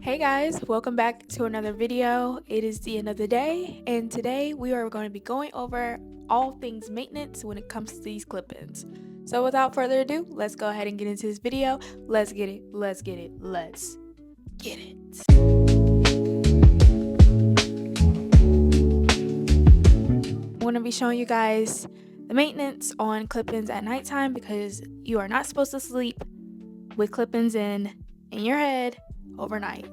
Hey guys, welcome back to another video. It is the end of the day, and today we are going to be going over all things maintenance when it comes to these clip-ins. So without further ado, let's go ahead and get into this video. Let's get it. I'm going to be showing you guys the maintenance on clip-ins at nighttime because you are not supposed to sleep with clip-ins in your head overnight.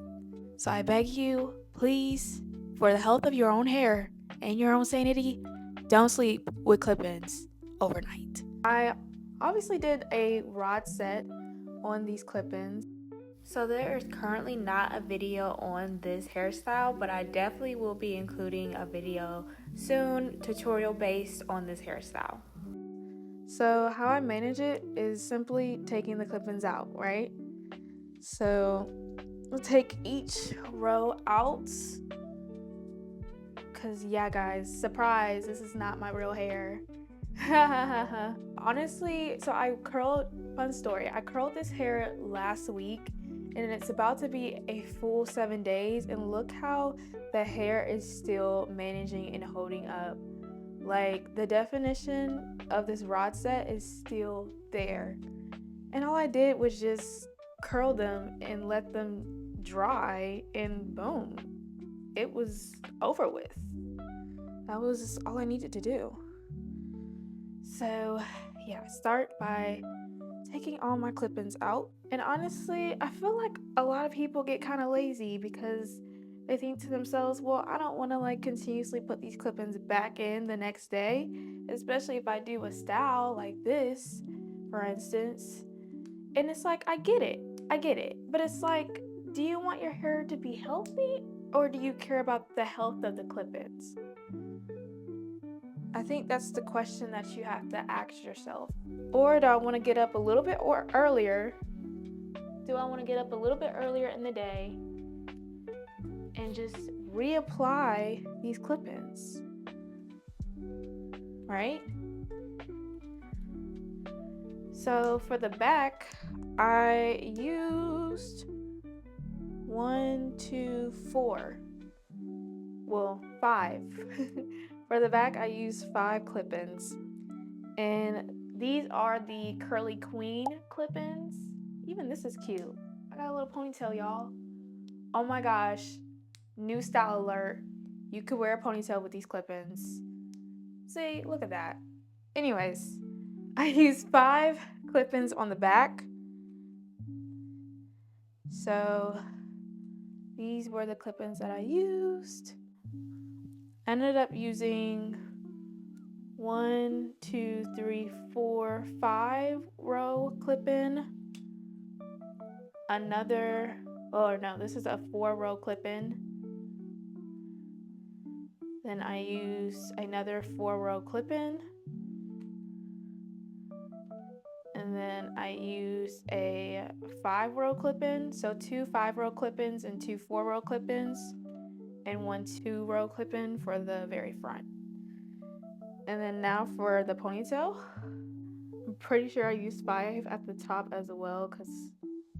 So I beg you, please, for the health of your own hair and your own sanity, don't sleep with clip-ins overnight. I obviously did a rod set on these clip-ins. So there is currently not a video on this hairstyle, but I definitely will be including a video soon, tutorial based on this hairstyle. So how I manage it is simply taking the clip-ins out, right? So we'll take each row out, because yeah guys, surprise, this is not my real hair. Honestly, so fun story, I curled this hair last week and it's about to be a full 7 days, and look how the hair is still managing and holding up. Like, the definition of this rod set is still there, and all I did was just curl them and let them dry, and boom, it was over with. That was all I needed to do. So yeah, start by taking all my clip-ins out. And honestly, I feel like a lot of people get kind of lazy because they think to themselves, well, I don't want to like continuously put these clip-ins back in the next day, especially if I do a style like this, for instance. And it's like, I get it, but it's like, do you want your hair to be healthy, or do you care about the health of the clip-ins? I think that's the question that you have to ask yourself. Or do I want to get up a little bit earlier? Do I want to get up a little bit earlier in the day and just reapply these clip-ins? Right? So for the back, I used 1, 2, 4. Well, 5. For the back, I used 5 clip-ins. And these are the Curlsqueen clip-ins. Even this is cute. I got a little ponytail, y'all. Oh my gosh. New style alert. You could wear a ponytail with these clip-ins. See, look at that. Anyways, I used 5 clip-ins on the back. So these were the clip-ins that I used. I ended up using 1, 2, 3, 4, 5 row clip-in. Another, oh no, this is a 4 row clip-in. Then I use another 4 row clip-in. And then I use a 5 row clip-in. So 2 5 row clip-ins and 2 4 row clip-ins, and 1 2 row clip-in for the very front. And then now for the ponytail, I'm pretty sure I used 5 at the top as well because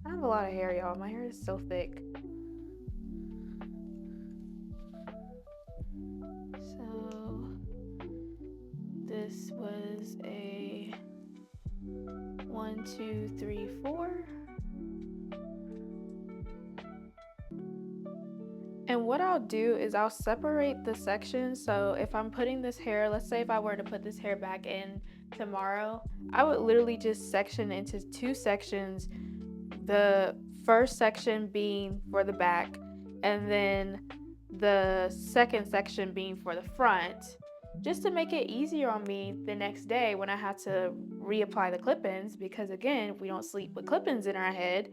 I have a lot of hair, y'all. My hair is so thick. So this was a 1 2 3 4. And what I'll do is I'll separate the sections. So if I'm putting this hair, let's say if I were to put this hair back in tomorrow, I would literally just section into 2 sections. The first section being for the back, and then the second section being for the front, just to make it easier on me the next day when I have to reapply the clip-ins, because again, we don't sleep with clip-ins in our head.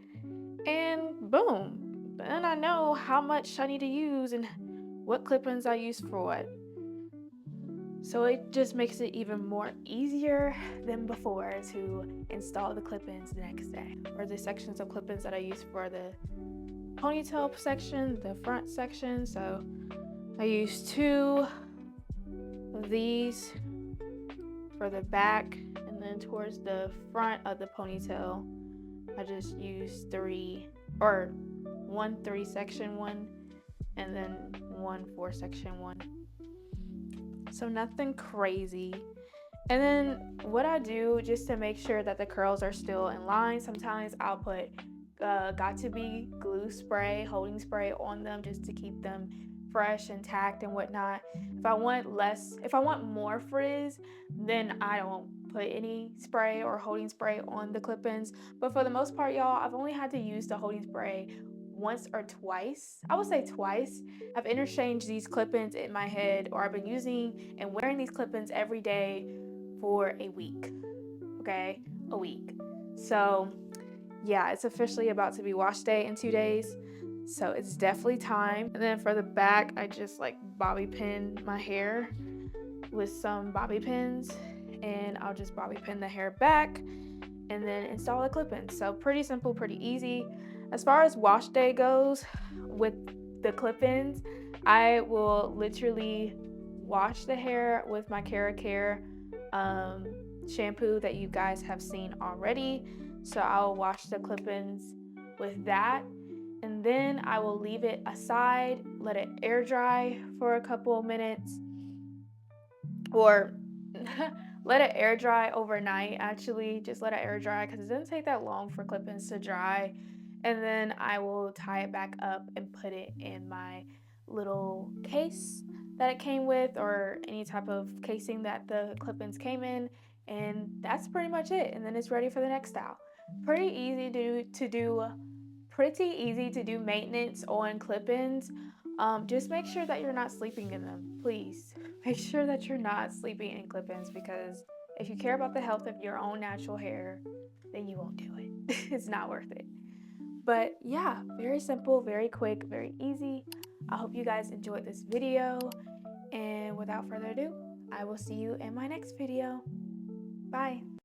And boom, then I know how much I need to use and what clip-ins I use for what. So it just makes it even more easier than before to install the clip-ins the next day. Or the sections of clip-ins that I use for the ponytail section, the front section. So I use 2 of these for the back, and then towards the front of the ponytail, I just use 3, or one 3-section one, and then one 4-section one. So nothing crazy. And then what I do just to make sure that the curls are still in line, sometimes I'll put got to be glue spray, holding spray on them just to keep them fresh, intact, and whatnot. If I want more frizz, then I don't put any spray or holding spray on the clip-ins. But for the most part, y'all, I've only had to use the holding spray once or twice. I would say twice. I've interchanged these clip-ins in my head, or I've been using and wearing these clip-ins every day for a week. Okay, a week. So yeah, it's officially about to be wash day in 2 days, so it's definitely time. And then for the back, I just like bobby pin my hair with some bobby pins, and I'll just bobby pin the hair back and then install the clip-ins. So pretty simple, pretty easy. As far as wash day goes with the clip-ins, I will literally wash the hair with my Care shampoo that you guys have seen already. So I'll wash the clip-ins with that, and then I will leave it aside, let it air dry for a couple of minutes, or let it air dry overnight. Actually, just let it air dry because it doesn't take that long for clip-ins to dry. And then I will tie it back up and put it in my little case that it came with, or any type of casing that the clip-ins came in, and that's pretty much it. And then it's ready for the next style. Pretty easy to do maintenance on clip-ins. Just make sure that you're not sleeping in them, please. Make sure that you're not sleeping in clip-ins, because if you care about the health of your own natural hair, then you won't do it. It's not worth it. But yeah, very simple, very quick, very easy. I hope you guys enjoyed this video, and without further ado, I will see you in my next video. Bye.